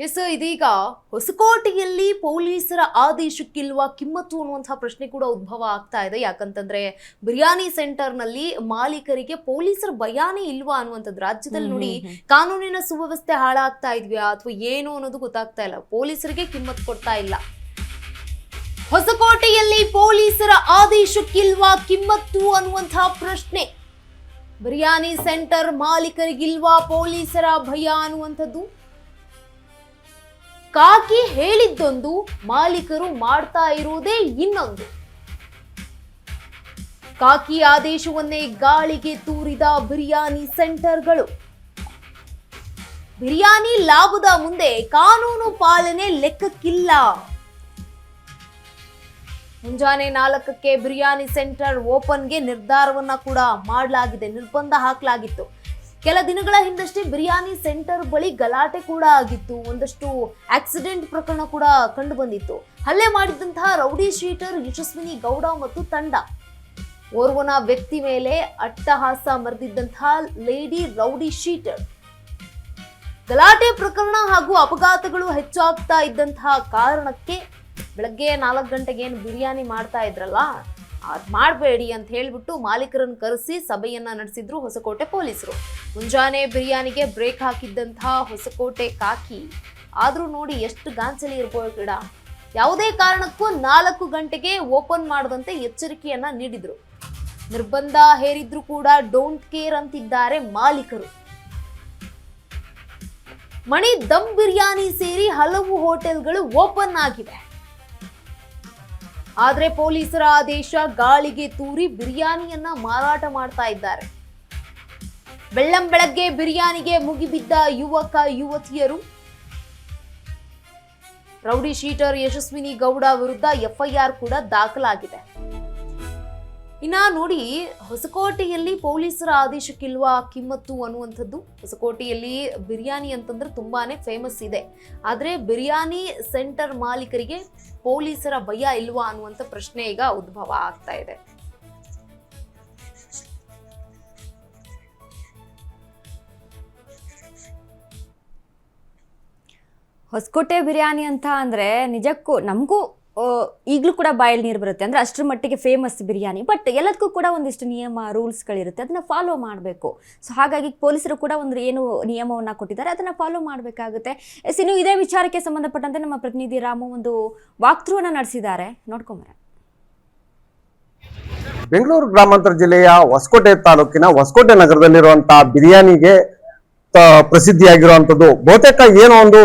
S ಇದೀಗ ಹೊಸಕೋಟೆಯಲ್ಲಿ ಪೊಲೀಸರ ಆದೇಶಕ್ಕಿಲ್ವಾ ಕಿಮ್ಮತ್ತು ಅನ್ನುವಂತಹ ಪ್ರಶ್ನೆ ಕೂಡ ಉದ್ಭವ ಆಗ್ತಾ ಇದೆ. ಯಾಕಂತಂದ್ರೆ ಬಿರಿಯಾನಿ ಸೆಂಟರ್ ನಲ್ಲಿ ಮಾಲೀಕರಿಗೆ ಪೊಲೀಸರ ಭಯಾನೇ ಇಲ್ವಾ ಅನ್ನುವಂಥದ್ದು. ರಾಜ್ಯದಲ್ಲಿ ನೋಡಿ ಕಾನೂನಿನ ಸುವ್ಯವಸ್ಥೆ ಹಾಳಾಗ್ತಾ ಇದ್ಯಾ ಅಥವಾ ಏನು ಅನ್ನೋದು ಗೊತ್ತಾಗ್ತಾ ಇಲ್ಲ. ಪೊಲೀಸರಿಗೆ ಕಿಮ್ಮತ್ತು ಕೊಡ್ತಾ ಇಲ್ಲ. ಹೊಸಕೋಟೆಯಲ್ಲಿ ಪೊಲೀಸರ ಆದೇಶಕ್ಕಿಲ್ವಾ ಕಿಮ್ಮತ್ತು ಅನ್ನುವಂತಹ ಪ್ರಶ್ನೆ. ಬಿರಿಯಾನಿ ಸೆಂಟರ್ ಮಾಲೀಕರಿಗಿಲ್ವಾ ಪೊಲೀಸರ ಭಯ ಅನ್ನುವಂಥದ್ದು. ಕಾಕಿ ಹೇಳಿದ್ದೊಂದು, ಮಾಲೀಕರು ಮಾಡ್ತಾ ಇರುವುದೇ ಇನ್ನೊಂದು. ಕಾಕಿ ಆದೇಶವನ್ನೇ ಗಾಳಿಗೆ ತೂರಿದ ಬಿರಿಯಾನಿ ಸೆಂಟರ್ಗಳು. ಬಿರಿಯಾನಿ ಲಾಭದ ಮುಂದೆ ಕಾನೂನು ಪಾಲನೆ ಲೆಕ್ಕಕ್ಕಿಲ್ಲ. ಮುಂಜಾನೆ 4ಕ್ಕೆ ಬಿರಿಯಾನಿ ಸೆಂಟರ್ ಓಪನ್ಗೆ ನಿರ್ಧಾರವನ್ನ ಕೂಡ ಮಾಡಲಾಗಿದೆ. ನಿರ್ಬಂಧ ಹಾಕಲಾಗಿತ್ತು. ಕೆಲ ದಿನಗಳ ಹಿಂದಷ್ಟೇ ಬಿರಿಯಾನಿ ಸೆಂಟರ್ ಬಳಿ ಗಲಾಟೆ ಕೂಡ ಆಗಿತ್ತು. ಒಂದಷ್ಟು ಆಕ್ಸಿಡೆಂಟ್ ಪ್ರಕರಣ ಕೂಡ ಕಂಡು ಬಂದಿತ್ತು. ಹಲ್ಲೆ ಮಾಡಿದಂತಹ ರೌಡಿ ಶೀಟರ್ ಯಶಸ್ವಿನಿ ಗೌಡ ಮತ್ತು ತಂಡ. ಓರ್ವನ ವ್ಯಕ್ತಿ ಮೇಲೆ ಅಟ್ಟಹಾಸ ಮೆರೆದಿದ್ದಂತಹ ಲೇಡಿ ರೌಡಿ ಶೀಟರ್. ಗಲಾಟೆ ಪ್ರಕರಣ ಹಾಗೂ ಅಪಘಾತಗಳು ಹೆಚ್ಚಾಗ್ತಾ ಇದ್ದಂತಹ ಕಾರಣಕ್ಕೆ ಬೆಳಗ್ಗೆ 4 ಗಂಟೆಗೆ ಏನು ಬಿರಿಯಾನಿ ಮಾಡ್ತಾ ಇದ್ರಲ್ಲ, ಅದ್ ಮಾಡಬೇಡಿ ಅಂತ ಹೇಳ್ಬಿಟ್ಟು ಮಾಲೀಕರನ್ನು ಕರೆಸಿ ಸಭೆಯನ್ನ ನಡೆಸಿದ್ರು ಹೊಸಕೋಟೆ ಪೊಲೀಸರು. ಮುಂಜಾನೆ ಬಿರಿಯಾನಿಗೆ ಬ್ರೇಕ್ ಹಾಕಿದ್ದಂತಹ ಹೊಸಕೋಟೆ ಕಾಕಿ ಆದ್ರೂ ನೋಡಿ ಎಷ್ಟು ಗಾಂಚಲಿ ಇರ್ಬೋದು ಗಿಡ. ಯಾವುದೇ ಕಾರಣಕ್ಕೂ 4 ಗಂಟೆಗೆ ಓಪನ್ ಮಾಡದಂತೆ ಎಚ್ಚರಿಕೆಯನ್ನ ನೀಡಿದ್ರು. ನಿರ್ಬಂಧ ಹೇರಿದ್ರು ಕೂಡ ಡೋಂಟ್ ಕೇರ್ ಅಂತಿದ್ದಾರೆ ಮಾಲೀಕರು. ಮಣಿ ದಮ್ ಬಿರಿಯಾನಿ ಸೇರಿ ಹಲವು ಹೋಟೆಲ್ಗಳು ಓಪನ್ ಆಗಿವೆ. ಆದ್ರೆ ಪೊಲೀಸರ ಆದೇಶ ಗಾಳಿಗೆ ತೂರಿ ಬಿರಿಯಾನಿಯನ್ನ ಮಾರಾಟ ಮಾಡ್ತಾ ಇದ್ದಾರೆ. ಬೆಳ್ಳಂಬೆಳಗ್ಗೆ ಬಿರಿಯಾನಿಗೆ ಮುಗಿಬಿದ್ದ ಯುವಕ ಯುವತಿಯರು. ರೌಡಿ ಶೀಟರ್ ಯಶಸ್ವಿನಿ ಗೌಡ ವಿರುದ್ಧ ಎಫ್ಐಆರ್ ಕೂಡ ದಾಖಲಾಗಿದೆ. ಇನ್ನ ನೋಡಿ, ಹೊಸಕೋಟೆಯಲ್ಲಿ ಪೊಲೀಸರ ಆದೇಶಕ್ಕಿಲ್ವಾ ಕಿಮ್ಮತ್ತು ಅನ್ನುವಂಥದ್ದು. ಹೊಸಕೋಟೆಯಲ್ಲಿ ಬಿರಿಯಾನಿ ಅಂತಂದ್ರೆ ತುಂಬಾನೇ ಫೇಮಸ್ ಇದೆ. ಆದ್ರೆ ಬಿರಿಯಾನಿ ಸೆಂಟರ್ ಮಾಲೀಕರಿಗೆ ಪೊಲೀಸರ ಭಯ ಇಲ್ವಾ ಅನ್ನುವಂಥ ಪ್ರಶ್ನೆ ಈಗ ಉದ್ಭವ ಆಗ್ತಾ ಇದೆ. ಹೊಸಕೋಟೆ ಬಿರಿಯಾನಿ ಅಂತ ಅಂದ್ರೆ ನಿಜಕ್ಕೂ ನಮಗೂ ಈಗಲೂ ಕೂಡ ಬಾಯಲ್ಲಿ ನೀರು ಬರುತ್ತೆ. ಅಂದರೆ ಅಷ್ಟರ ಮಟ್ಟಿಗೆ ಫೇಮಸ್ ಬಿರಿಯಾನಿ. ಬಟ್ ಎಲ್ಲದಕ್ಕೂ ಕೂಡ ಒಂದಿಷ್ಟು ನಿಯಮ ರೂಲ್ಸ್ಗಳಿರುತ್ತೆ, ಅದನ್ನು ಫಾಲೋ ಮಾಡಬೇಕು. ಸೊ ಹಾಗಾಗಿ ಪೊಲೀಸರು ಕೂಡ ಒಂದು ಏನು ನಿಯಮವನ್ನು ಕೊಟ್ಟಿದ್ದಾರೆ ಅದನ್ನು ಫಾಲೋ ಮಾಡಬೇಕಾಗುತ್ತೆ. ಇನ್ನು ಇದೇ ವಿಚಾರಕ್ಕೆ ಸಂಬಂಧಪಟ್ಟಂತೆ ನಮ್ಮ ಪ್ರತಿನಿಧಿ ರಾಮು ಒಂದು ವಾಕ್ಥ್ರೂವನ್ನು ನಡೆಸಿದ್ದಾರೆ, ನೋಡ್ಕೊಂಬರ. ಬೆಂಗಳೂರು ಗ್ರಾಮಾಂತರ ಜಿಲ್ಲೆಯ ಹೊಸಕೋಟೆ ತಾಲೂಕಿನ ಹೊಸಕೋಟೆ ನಗರದಲ್ಲಿರುವಂತಹ ಬಿರಿಯಾನಿಗೆ ಪ್ರಸಿದ್ಧಿಯಾಗಿರುವಂಥದ್ದು. ಬಹುತೇಕ ಏನೋ ಒಂದು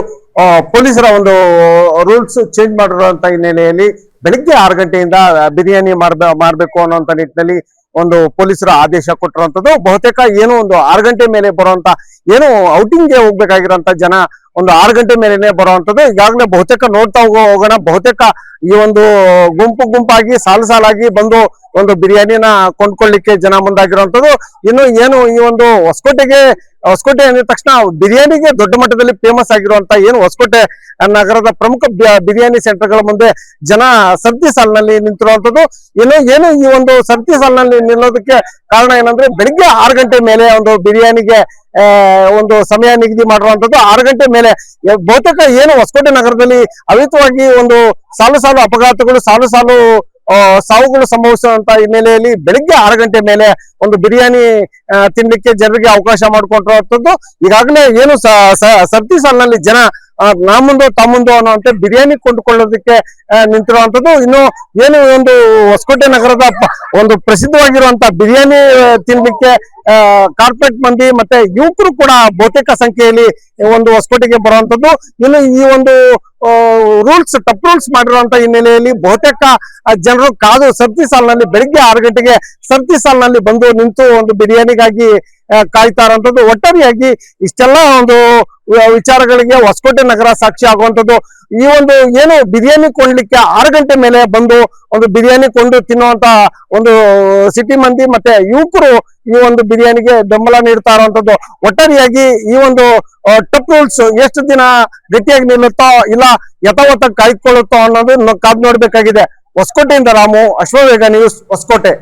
ಪೊಲೀಸರ ಒಂದು ರೂಲ್ಸ್ ಚೇಂಜ್ ಮಾಡಿರುವಂತ ಹಿನ್ನೆಲೆಯಲ್ಲಿ ಬೆಳಿಗ್ಗೆ 6 ಗಂಟೆಯಿಂದ ಬಿರಿಯಾನಿ ಮಾಡ್ಬೇಕು ಅನ್ನೋಂಥ ನಿಟ್ಟಿನಲ್ಲಿ ಒಂದು ಪೊಲೀಸರ ಆದೇಶ ಕೊಟ್ಟಿರುವಂತದ್ದು. ಬಹುತೇಕ ಏನು ಒಂದು 6 ಗಂಟೆ ಮೇಲೆ ಬರುವಂತ ಏನು ಔಟಿಂಗ್ಗೆ ಹೋಗ್ಬೇಕಾಗಿರೋಂಥ ಜನ ಒಂದು 6 ಗಂಟೆ ಮೇಲೆನೆ ಬರುವಂತದ್ದು. ಈಗಾಗಲೇ ಬಹುತೇಕ ನೋಡ್ತಾ ಹೋಗೋಣ, ಬಹುತೇಕ ಈ ಒಂದು ಗುಂಪಾಗಿ ಸಾಲಾಗಿ ಬಂದು ಒಂದು ಬಿರಿಯಾನಿನ ಕೊಂಡ್ಕೊಳ್ಳಿಕ್ಕೆ ಜನ ಮುಂದಾಗಿರುವಂತದ್ದು. ಇನ್ನು ಏನು ಈ ಒಂದು ಹೊಸಕೋಟೆ ಅಂದ ತಕ್ಷಣ ಬಿರಿಯಾನಿಗೆ ದೊಡ್ಡ ಮಟ್ಟದಲ್ಲಿ ಫೇಮಸ್ ಆಗಿರುವಂತ ಏನು ಹೊಸಕೋಟೆ ನಗರದ ಪ್ರಮುಖ ಬಿರಿಯಾನಿ ಸೆಂಟರ್ಗಳ ಮುಂದೆ ಜನ ಸರತಿ ಸಾಲಿನಲ್ಲಿ ನಿಂತಿರುವಂತದ್ದು. ಏನು ಈ ಒಂದು ಸರತಿ ಸಾಲಿನಲ್ಲಿ ನಿಲ್ಲೋದಕ್ಕೆ ಕಾರಣ ಏನಂದ್ರೆ ಬೆಳಿಗ್ಗೆ 6 ಗಂಟೆ ಮೇಲೆ ಒಂದು ಬಿರಿಯಾನಿಗೆ ಒಂದು ಸಮಯ ನಿಗದಿ ಮಾಡಿರುವಂತದ್ದು. 6 ಗಂಟೆ ಮೇಲೆ ಬಹುತೇಕ ಏನು ಹೊಸಕೋಟೆ ನಗರದಲ್ಲಿ ಅವಿತವಾಗಿ ಒಂದು ಸಾಲು ಅಪಘಾತಗಳು ಸಾವುಗಳು ಸಂಭವಿಸುವಂತ ಹಿನ್ನೆಲೆಯಲ್ಲಿ ಬೆಳಿಗ್ಗೆ 6 ಗಂಟೆ ಮೇಲೆ ಒಂದು ಬಿರಿಯಾನಿ ತಿನ್ಲಿಕ್ಕೆ ಜನರಿಗೆ ಅವಕಾಶ ಮಾಡಿಕೊಂಡಿರುವಂತದ್ದು. ಈಗಾಗಲೇ ಏನು ಸರತಿ ಸಾಲಿನಲ್ಲಿ ಜನ ತಾಮುಂದು ಅನ್ನುವಂತೆ ಬಿರಿಯಾನಿ ಕೊಂಡುಕೊಳ್ಳೋದಕ್ಕೆ ನಿಂತಿರುವಂತದ್ದು. ಇನ್ನು ಏನು ಒಂದು ಹೊಸಕೋಟೆ ನಗರದ ಒಂದು ಪ್ರಸಿದ್ಧವಾಗಿರುವಂತ ಬಿರಿಯಾನಿ ತಿನ್ಲಿಕ್ಕೆ ಕಾರ್ಪೊರೇಟ್ ಮಂದಿ ಮತ್ತೆ ಯುವಕರು ಕೂಡ ಬಹುತೇಕ ಸಂಖ್ಯೆಯಲ್ಲಿ ಒಂದು ಹೊಸಕೋಟೆಗೆ ಬರುವಂತದ್ದು. ಇನ್ನು ಈ ಒಂದು ಟಫ್ ರೂಲ್ಸ್ ಮಾಡಿರುವಂತ ಹಿನ್ನೆಲೆಯಲ್ಲಿ ಬಹುತೇಕ ಜನರು ಕಾದು ಸರತಿ ಸಾಲಿನಲ್ಲಿ ಬೆಳಿಗ್ಗೆ 6 ಗಂಟೆಗೆ ಸರತಿ ಸಾಲಿನಲ್ಲಿ ಬಂದು ನಿಂತು ಒಂದು ಬಿರಿಯಾನಿಗಾಗಿ ಕಾಯ್ತಾ ಇರುವಂತದ್ದು. ಒಟ್ಟಾರೆಯಾಗಿ ಇಷ್ಟೆಲ್ಲ ಒಂದು ವಿಚಾರಗಳಿಗೆ ಹೊಸಕೋಟೆ ನಗರ ಸಾಕ್ಷಿ ಆಗುವಂತದ್ದು. ಈ ಒಂದು ಏನು ಬಿರಿಯಾನಿ ಕೊಂಡ್ಲಿಕ್ಕೆ 6 ಗಂಟೆ ಮೇಲೆ ಬಂದು ಒಂದು ಬಿರಿಯಾನಿ ಕೊಂಡು ತಿನ್ನುವಂತ ಒಂದು ಸಿಟಿ ಮಂದಿ ಮತ್ತೆ ಯುವಕರು ಈ ಒಂದು ಬಿರಿಯಾನಿಗೆ ಬೆಂಬಲ ನೀಡ್ತಾ ಇರುವಂತದ್ದು. ಒಟ್ಟಾರೆಯಾಗಿ ಈ ಒಂದು ಟಫ್ ರೂಲ್ಸ್ ಎಷ್ಟು ದಿನ ಗಟ್ಟಿಯಾಗಿ ನಿಲ್ಲುತ್ತೋ ಇಲ್ಲ ಯಥಾವತ್ತ ಕಾಯ್ದುಕೊಳ್ಳುತ್ತೋ ಅನ್ನೋದು ಕಾದ್ ನೋಡ್ಬೇಕಾಗಿದೆ. ಹೊಸಕೋಟೆಯಿಂದ ರಾಮು, ಅಶ್ವವೇಗ ನ್ಯೂಸ್, ಹೊಸಕೋಟೆ.